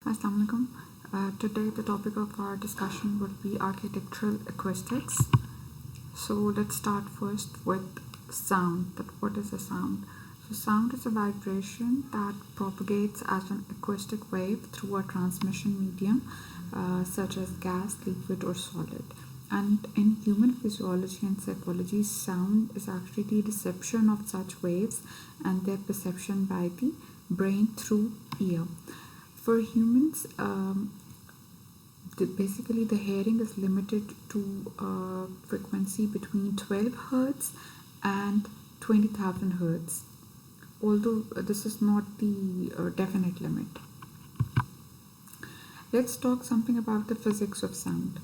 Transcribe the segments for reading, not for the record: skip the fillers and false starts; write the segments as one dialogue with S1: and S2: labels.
S1: Assalamu alaikum. Today the topic of our discussion will be architectural acoustics. So let's start first with sound. What is a sound? So sound is a vibration that propagates as an acoustic wave through a transmission medium such as gas, liquid or solid. And in human physiology and psychology, sound is actually the reception of such waves and their perception by the brain through ear. For humans, basically the hearing is limited to frequency between 12 hertz and 20,000 hertz, although this is not the definite limit. Let's talk something about the physics of sound.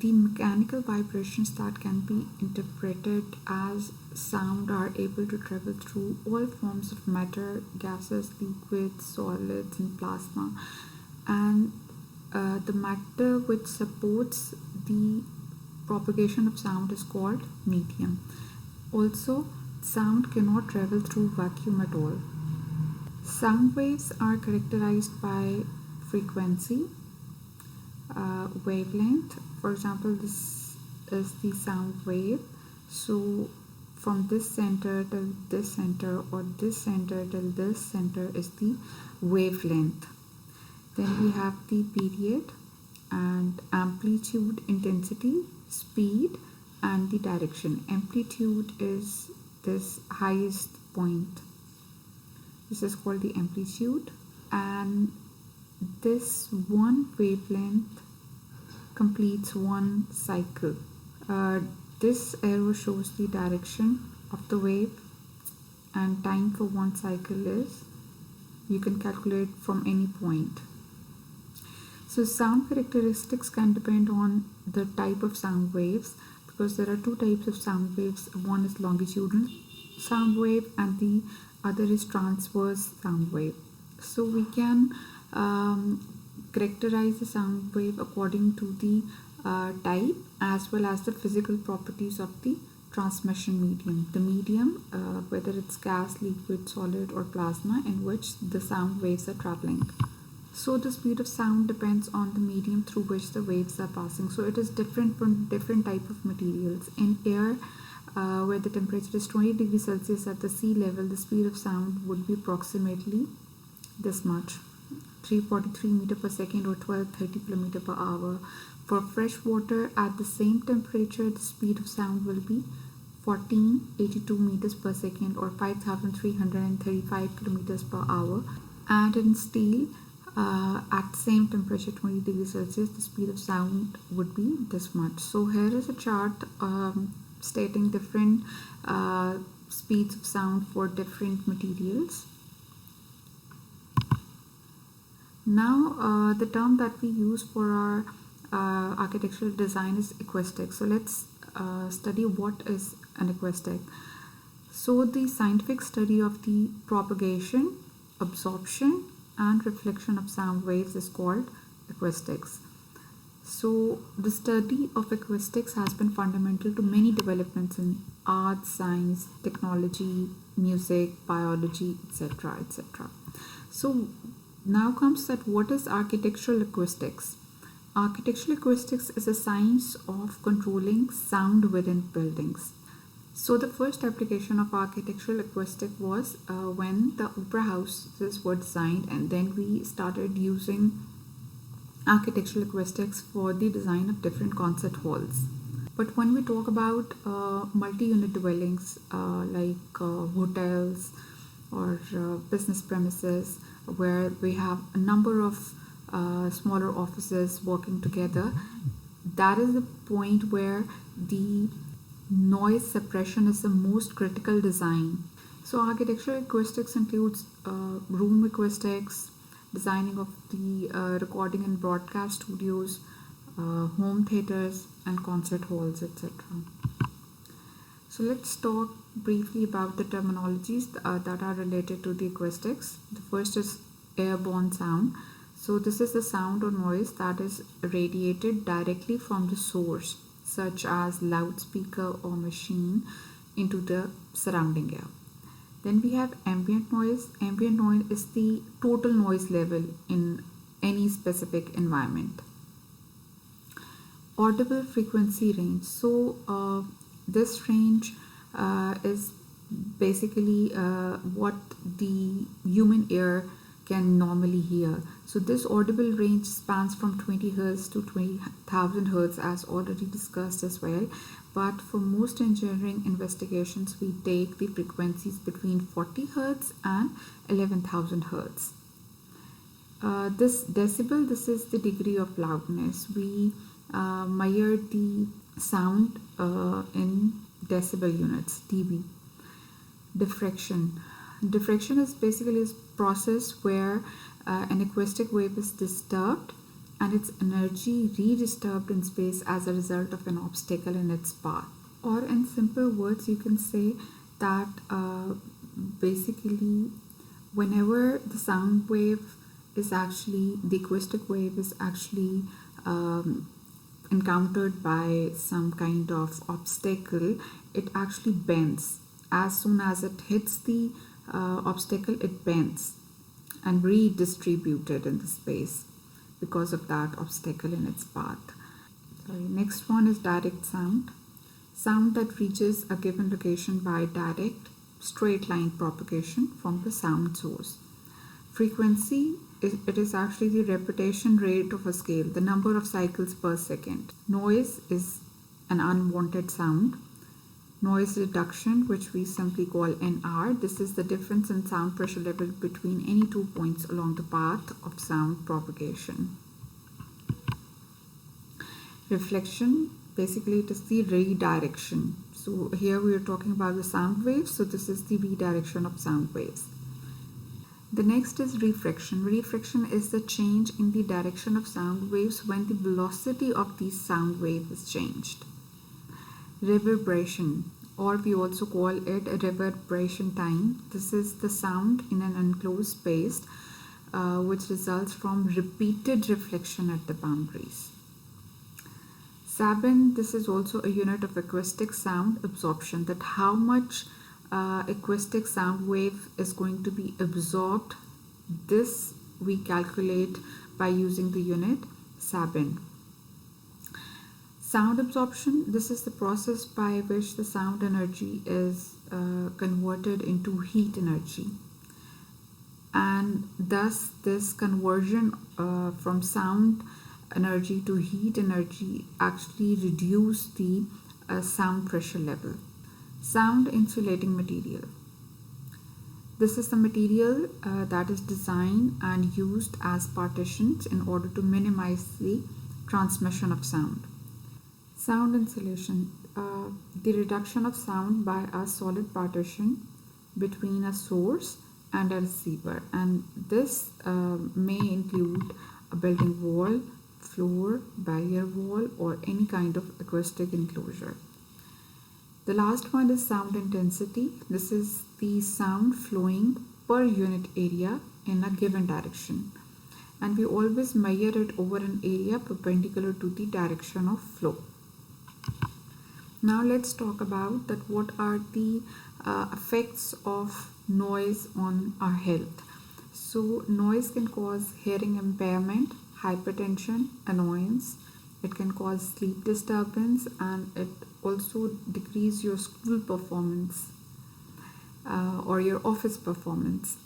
S1: The mechanical vibrations that can be interpreted as sound are able to travel through all forms of matter, gases, liquids, solids and plasma, and the matter which supports the propagation of sound is called medium. Also, sound cannot travel through vacuum at all. Sound waves are characterized by frequency, wavelength. For example, this is the sound wave. So from this center till this center, or this center till this center, is the wavelength. Then we have the period and amplitude, intensity, speed and the direction. Amplitude is this highest point. This is called the amplitude, and this one wavelength completes one cycle. This arrow shows the direction of the wave, and time for one cycle is, you can calculate from any point. So sound characteristics can depend on the type of sound waves, because there are two types of sound waves. One is longitudinal sound wave and the other is transverse sound wave. So we can characterize the sound wave according to the type as well as the physical properties of the transmission medium. The medium, whether it's gas, liquid, solid or plasma, in which the sound waves are traveling. So the speed of sound depends on the medium through which the waves are passing. So it is different from different type of materials. In air, where the temperature is 20 degrees Celsius at the sea level, the speed of sound would be approximately this much, 343 meter per second or 1230 kilometer per hour. For fresh water at the same temperature, the speed of sound will be 1482 meters per second or 5335 kilometers per hour. And in steel, at the same temperature, 20 degrees Celsius, the speed of sound would be this much. So here is a chart stating different speeds of sound for different materials. Now the term that we use for our architectural design is acoustic. So let's study what is an acoustic. So the scientific study of the propagation, absorption and reflection of sound waves is called acoustics. So the study of acoustics has been fundamental to many developments in art, science, technology, music, biology, etc. etc. So now comes that what is architectural acoustics? Architectural acoustics is a science of controlling sound within buildings. So the first application of architectural acoustic was when the opera houses were designed, and then we started using architectural acoustics for the design of different concert halls. But when we talk about multi-unit dwellings like hotels or business premises, where we have a number of smaller offices working together, that is the point where the noise suppression is the most critical design. So architectural acoustics includes room acoustics, designing of the recording and broadcast studios, home theaters and concert halls, etc. So let's talk briefly about the terminologies that are related to the acoustics. The first is airborne sound. So this is the sound or noise that is radiated directly from the source, such as loudspeaker or machine, into the surrounding air. Then we have ambient noise. Ambient noise is the total noise level in any specific environment. Audible frequency range. So this range is basically what the human ear can normally hear. So this audible range spans from 20 Hz to 20,000 Hz, as already discussed as well. But for most engineering investigations, we take the frequencies between 40 Hz and 11,000 Hz. This decibel, this is the degree of loudness. We measure the sound in decibel units, dB. Diffraction. Diffraction is basically a process where an acoustic wave is disturbed and its energy redisturbed in space as a result of an obstacle in its path. Or in simple words, you can say that basically whenever the sound wave is actually, the acoustic wave is actually encountered by some kind of obstacle, it actually bends. As soon as it hits the obstacle, it bends and redistributed in the space because of that obstacle in its path. Next one is direct sound. Sound that reaches a given location by direct straight line propagation from the sound source. Frequency, it is actually the repetition rate of a scale, the number of cycles per second. Noise is an unwanted sound. Noise reduction, which we simply call NR, this is the difference in sound pressure level between any 2 points along the path of sound propagation. Reflection, basically it is the redirection. So here we are talking about the sound waves, so this is the redirection of sound waves. The next is refraction. Refraction is the change in the direction of sound waves when the velocity of the sound wave is changed. Reverberation, or we also call it reverberation time. This is the sound in an enclosed space which results from repeated reflection at the boundaries. Sabin, this is also a unit of acoustic sound absorption, that how much acoustic sound wave is going to be absorbed. This we calculate by using the unit Sabin. Sound absorption, this is the process by which the sound energy is converted into heat energy, and thus this conversion from sound energy to heat energy actually reduce the sound pressure level. Sound insulating material. This is the material that is designed and used as partitions in order to minimize the transmission of sound. Sound insulation, the reduction of sound by a solid partition between a source and a receiver, and this may include a building wall, floor, barrier wall, or any kind of acoustic enclosure. The last one is sound intensity. This is the sound flowing per unit area in a given direction, and we always measure it over an area perpendicular to the direction of flow. Now let's talk about that what are the effects of noise on our health. So noise can cause hearing impairment, hypertension, annoyance. It can cause sleep disturbance, and it also decrease your school performance or your office performance.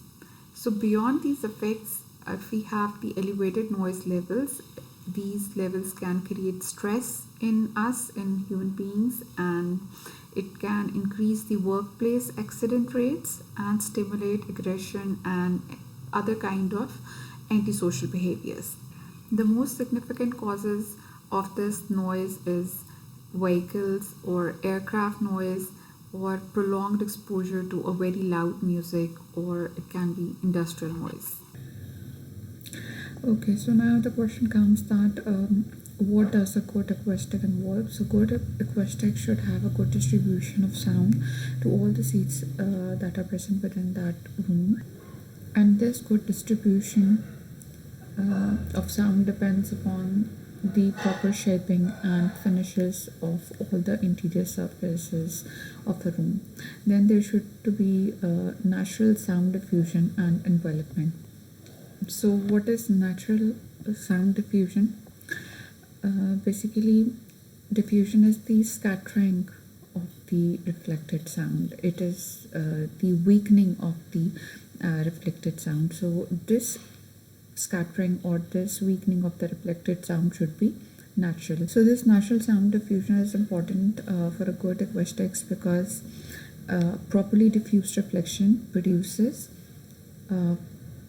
S1: So beyond these effects, if we have the elevated noise levels, these levels can create stress in us, in human beings, and it can increase the workplace accident rates and stimulate aggression and other kind of antisocial behaviors. The most significant causes of this noise is vehicles or aircraft noise, or prolonged exposure to a very loud music, or it can be industrial noise. Okay, so now the question comes that what does a good acoustic involve? So good acoustic should have a good distribution of sound to all the seats that are present within that room, and this good distribution of sound depends upon the proper shaping and finishes of all the interior surfaces of the room. Then there should to be natural sound diffusion and envelopment. So what is natural sound diffusion? Basically, diffusion is the scattering of the reflected sound. It is the weakening of the reflected sound. So this scattering or this weakening of the reflected sound should be natural. So this natural sound diffusion is important for a good acoustics because properly diffused reflection produces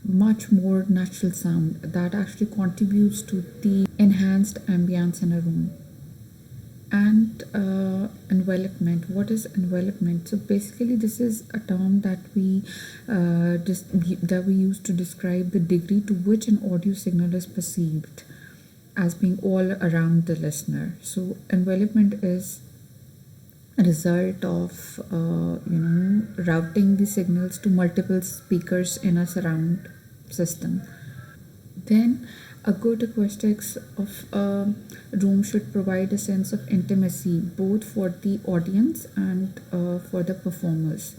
S1: much more natural sound that actually contributes to the enhanced ambience in a room. And envelopment. What is envelopment? So basically, this is a term that we use to describe the degree to which an audio signal is perceived as being all around the listener. So envelopment is a result of routing the signals to multiple speakers in a surround system. Then a good acoustics of a room should provide a sense of intimacy both for the audience and for the performers.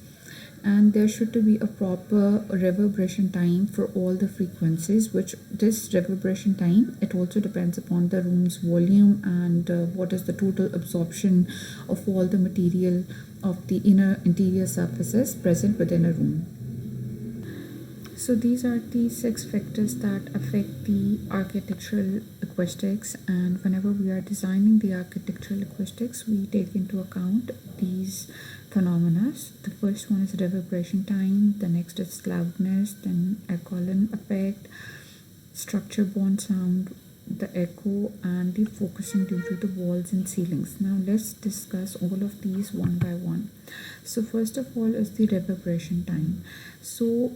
S1: And there should be a proper reverberation time for all the frequencies, which this reverberation time, it also depends upon the room's volume and what is the total absorption of all the material of the interior surfaces present within a room. So these are the 6 factors that affect the architectural acoustics, and whenever we are designing the architectural acoustics, we take into account these phenomena. The first one is reverberation time, the next is loudness, then Acoustics effect, structure borne sound, the echo, and the focusing due to the walls and ceilings. Now let's discuss all of these one by one. So first of all is the reverberation time. So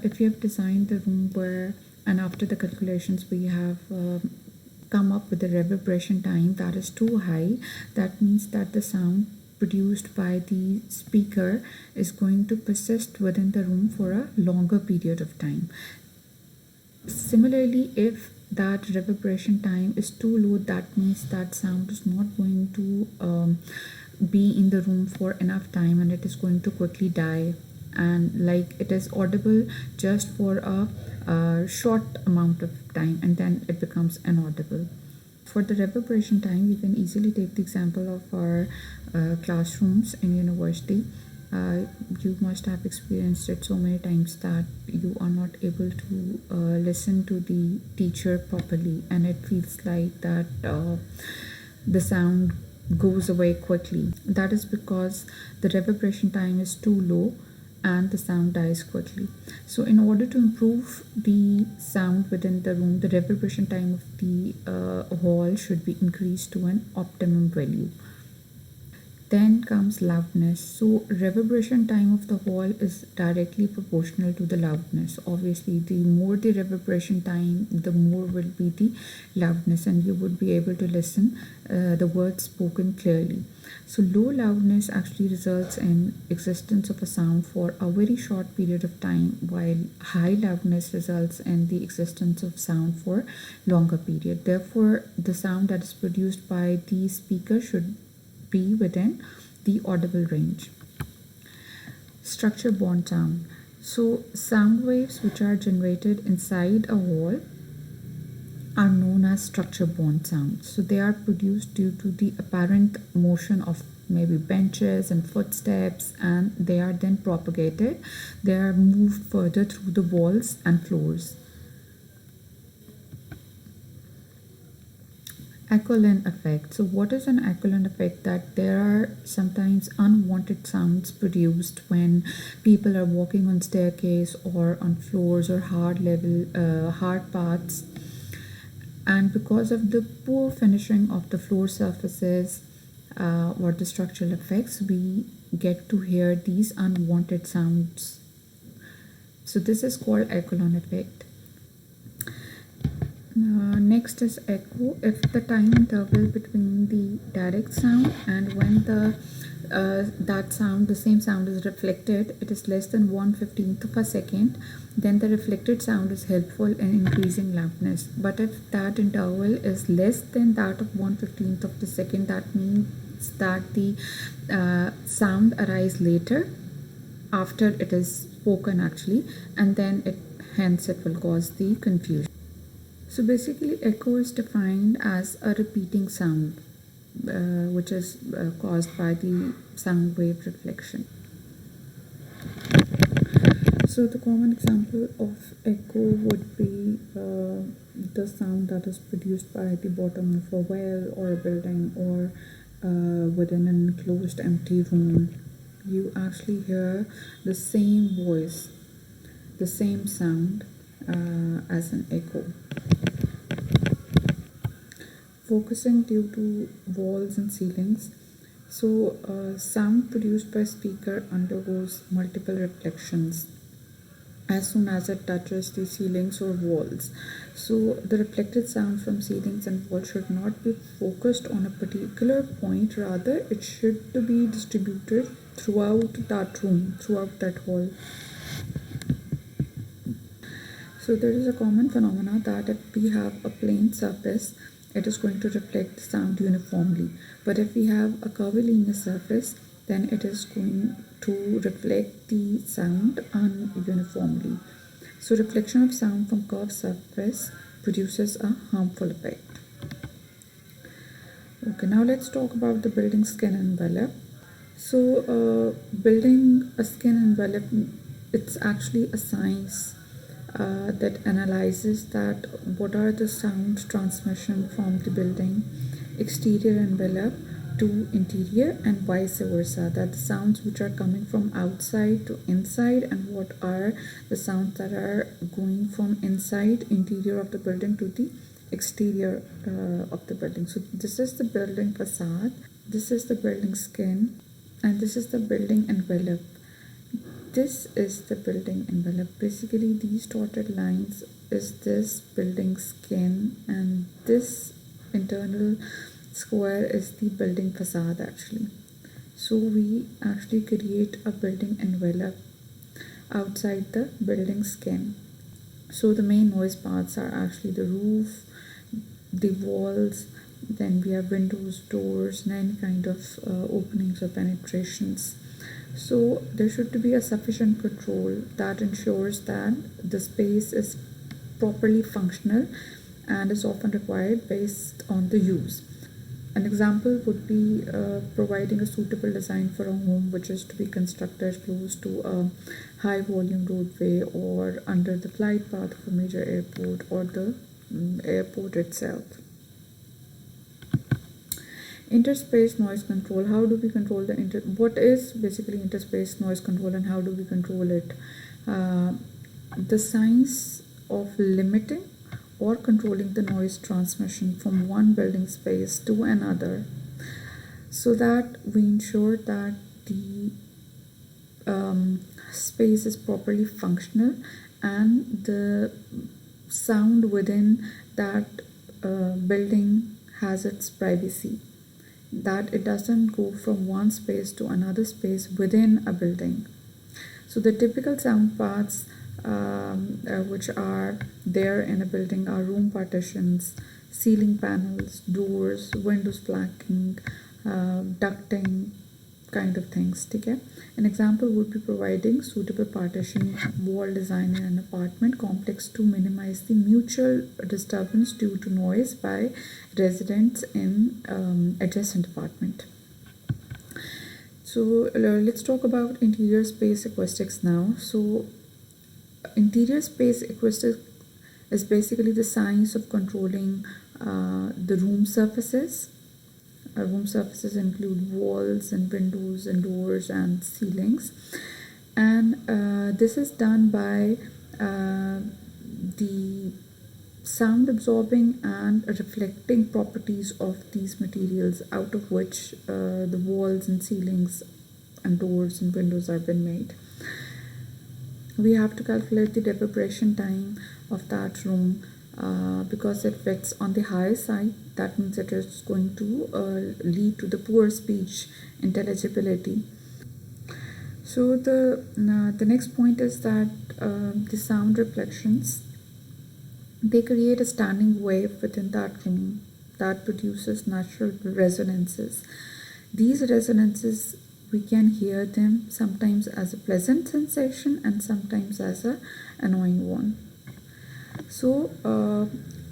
S1: if you have designed the room where, and after the calculations we have come up with the reverberation time that is too high, that means that the sound produced by the speaker is going to persist within the room for a longer period of time. Similarly, if that reverberation time is too low, that means that sound is not going to be in the room for enough time and it is going to quickly die, and like it is audible just for a short amount of time and then it becomes inaudible. For the reverberation time, you can easily take the example of our classrooms in university. You must have experienced it so many times that you are not able to listen to the teacher properly, and it feels like that the sound goes away quickly. That is because the reverberation time is too low and the sound dies quickly. So in order to improve the sound within the room, the reverberation time of the hall should be increased to an optimum value. Then comes loudness. So reverberation time of the hall is directly proportional to the loudness. Obviously, the more the reverberation time, the more will be the loudness, and you would be able to listen the words spoken clearly. So low loudness actually results in existence of a sound for a very short period of time, while high loudness results in the existence of sound for longer period. Therefore, the sound that is produced by the speaker should be within the audible range. Structure borne sound. So sound waves which are generated inside a wall are known as structure borne sounds. So they are produced due to the apparent motion of maybe benches and footsteps, and they are then propagated. They are moved further through the walls and floors. Acoustics effect. So what is an acoustics effect? That there are sometimes unwanted sounds produced when people are walking on staircase or on floors or hard paths, and because of the poor finishing of the floor surfaces or the structural effects, we get to hear these unwanted sounds. So this is called acoustics effect. Next is echo. If the time interval between the direct sound and when the that sound, the same sound is reflected, it is less than 1/15th of a second, then the reflected sound is helpful in increasing loudness. But if that interval is less than that of 1/15th of the second, that means that the sound arises later after it is spoken actually, and then hence it will cause the confusion. So basically echo is defined as a repeating sound which is caused by the sound wave reflection. So the common example of echo would be the sound that is produced by the bottom of a well or a building, or within an enclosed empty room. You actually hear the same voice, the same sound as an echo. Focusing due to walls and ceilings. So sound produced by speaker undergoes multiple reflections as soon as it touches the ceilings or walls. So the reflected sound from ceilings and walls should not be focused on a particular point, rather it should be distributed throughout that room, throughout that hall. So there is a common phenomena that if we have a plain surface, it is going to reflect the sound uniformly. But if we have a curvilinear surface, then it is going to reflect the sound uniformly. So reflection of sound from curved surface produces a harmful effect. Okay, now let's talk about the building skin envelope. So building a skin envelope, it's actually a science that analyzes that what are the sound transmission from the building exterior envelope to interior and vice versa, that the sounds which are coming from outside to inside, and what are the sounds that are going from inside interior of the building to the exterior of the building. So this is the building facade, this is the building skin, and this is the building envelope. This is the building envelope. Basically these dotted lines is this building skin, and this internal square is the building facade actually. So we actually create a building envelope outside the building skin. So the main noise parts are actually the roof, the walls, then we have windows, doors, and any kind of openings or penetrations. So there should be a sufficient control that ensures that the space is properly functional and is often required based on the use. An example would be providing a suitable design for a home which is to be constructed close to a high volume roadway or under the flight path of a major airport or the airport itself. Interspace noise control. How do we control what is basically interspace noise control, and how do we control it? The science of limiting or controlling the noise transmission from one building space to another, so that we ensure that the space is properly functional and the sound within that building has its privacy, that it doesn't go from one space to another space within a building. So the typical sound parts which are there in a building are room partitions, ceiling panels, doors, windows blacking, ducting kind of things. Okay? An example would be providing suitable partition wall design in an apartment complex to minimize the mutual disturbance due to noise by residents in adjacent apartment. So let's talk about interior space acoustics now. So interior space acoustics is basically the science of controlling the room surfaces. Room surfaces include walls and windows and doors and ceilings, and this is done by the sound absorbing and reflecting properties of these materials out of which the walls and ceilings and doors and windows have been made. We have to calculate the reverberation time of that room because it fits on the higher side. That means it is going to lead to the poor speech intelligibility. So the next point is that the sound reflections, they create a standing wave within that room that produces natural resonances. These resonances, we can hear them sometimes as a pleasant sensation and sometimes as a annoying one. So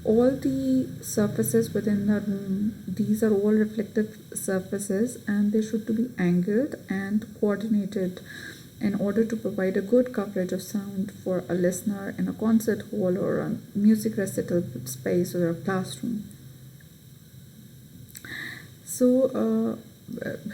S1: all the surfaces within the room, these are all reflective surfaces, and they should be angled and coordinated in order to provide a good coverage of sound for a listener in a concert hall or a music recital space or a classroom. So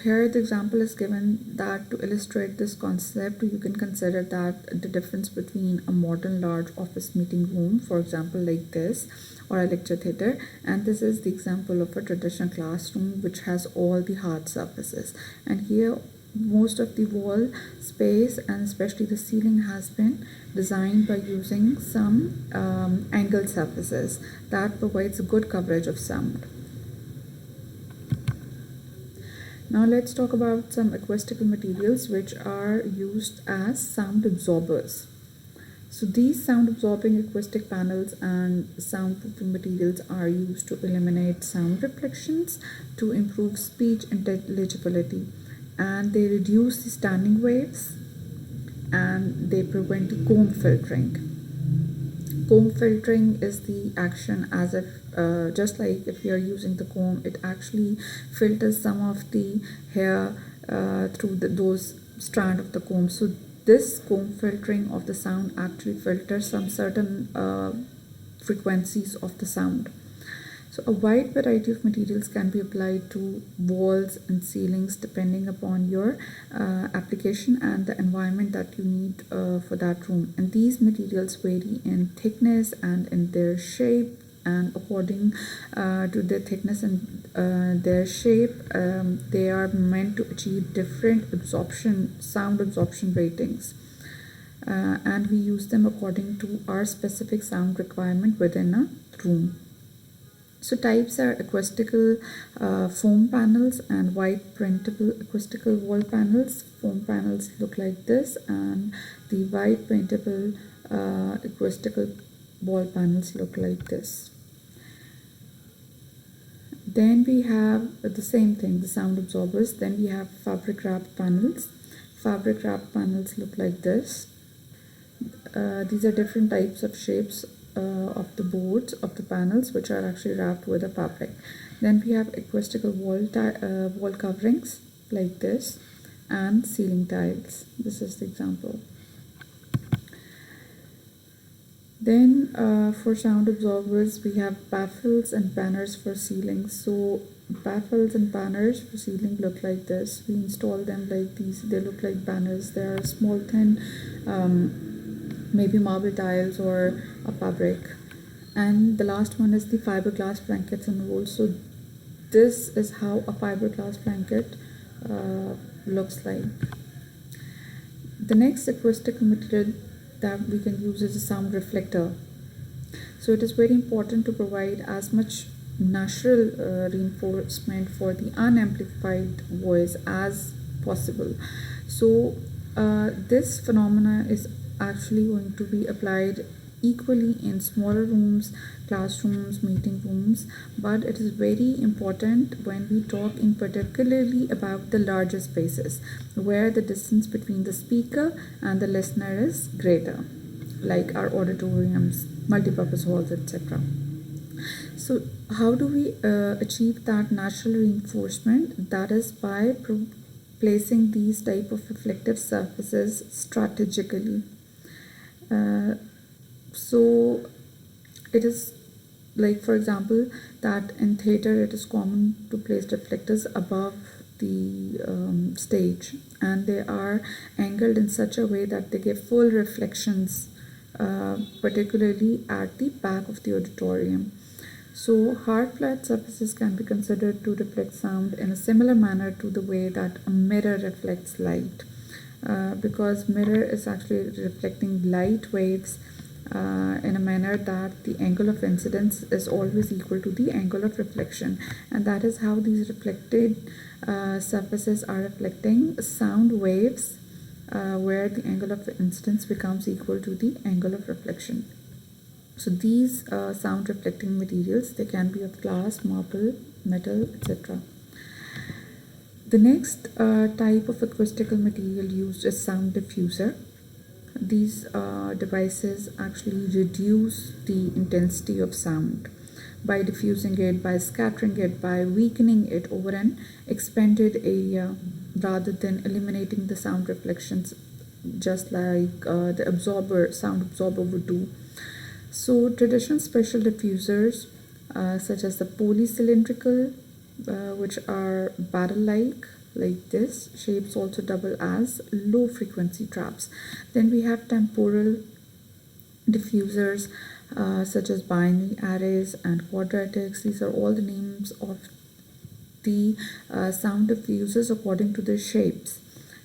S1: here the example is given that to illustrate this concept, you can consider that the difference between a modern large office meeting room, for example like this, or a lecture theater, and this is the example of a traditional classroom which has all the hard surfaces, and here most of the wall space and especially the ceiling has been designed by using some angled surfaces that provides a good coverage of sound. Now let's talk about some acoustical materials which are used as sound absorbers. So these sound absorbing acoustic panels and soundproofing materials are used to eliminate sound reflections, to improve speech intelligibility, and they reduce the standing waves, and they prevent the comb filtering. Comb filtering is the action as if just like if you are using the comb, it actually filters some of the hair through those strand of the comb. So this comb filtering of the sound actually filters some certain frequencies of the sound. So a wide variety of materials can be applied to walls and ceilings depending upon your application and the environment that you need for that room. And these materials vary in thickness and in their shape, and according to their thickness and their shape, they are meant to achieve different sound absorption ratings. And we use them according to our specific sound requirement within a room. So types are acoustical foam panels and white printable acoustical wall panels. Foam panels look like this, and the white printable acoustical wall panels look like this. Then we have the same thing, the sound absorbers. Then we have fabric wrapped panels. Fabric wrapped panels look like this. These are different types of shapes of the boards of the panels which are actually wrapped with a fabric. Then we have acoustical wall coverings like this, and ceiling tiles. This is the example. Then for sound absorbers, we have baffles and banners for ceilings. So baffles and banners for ceiling look like this. We install them like these. They look like banners. They are small, thin, maybe marble tiles or a fabric. And the last one is the fiberglass blankets and rolls. So this is how a fiberglass blanket looks like. The next acoustical material that we can use is a sound reflector. So it is very important to provide as much natural reinforcement for the unamplified voice as possible. So this phenomena is actually going to be applied equally in smaller rooms, classrooms, meeting rooms, but it is very important when we talk in particularly about the larger spaces where the distance between the speaker and the listener is greater, like our auditoriums, multipurpose halls, etc. So how do we achieve that natural reinforcement? That is by placing these type of reflective surfaces strategically. So it is like, for example, that in theater it is common to place reflectors above the stage, and they are angled in such a way that they give full reflections, particularly at the back of the auditorium. So hard flat surfaces can be considered to reflect sound in a similar manner to the way that a mirror reflects light, because mirror is actually reflecting light waves in a manner that the angle of incidence is always equal to the angle of reflection, and that is how these reflected surfaces are reflecting sound waves, where the angle of incidence becomes equal to the angle of reflection. So these sound reflecting materials, they can be of glass, marble, metal, etc. The next type of acoustical material used is sound diffuser. These devices actually reduce the intensity of sound by diffusing it, by scattering it, by weakening it over an expanded area, rather than eliminating the sound reflections, just like the sound absorber would do. So traditional special diffusers, such as the polycylindrical, which are barrel-like, like this shapes, also double as low frequency traps. Then we have temporal diffusers, such as binary arrays and quadratics. These are all the names of the sound diffusers according to their shapes.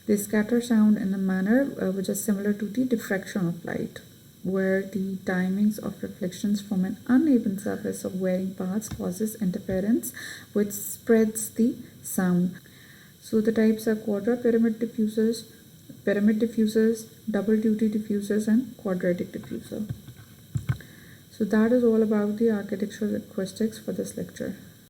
S1: They scatter sound in a manner which is similar to the diffraction of light, where the timings of reflections from an uneven surface of varying paths causes interference, which spreads the sound. So the types are pyramid diffusers, double duty diffusers, and quadratic diffuser. So that is all about the architectural acoustics for this lecture.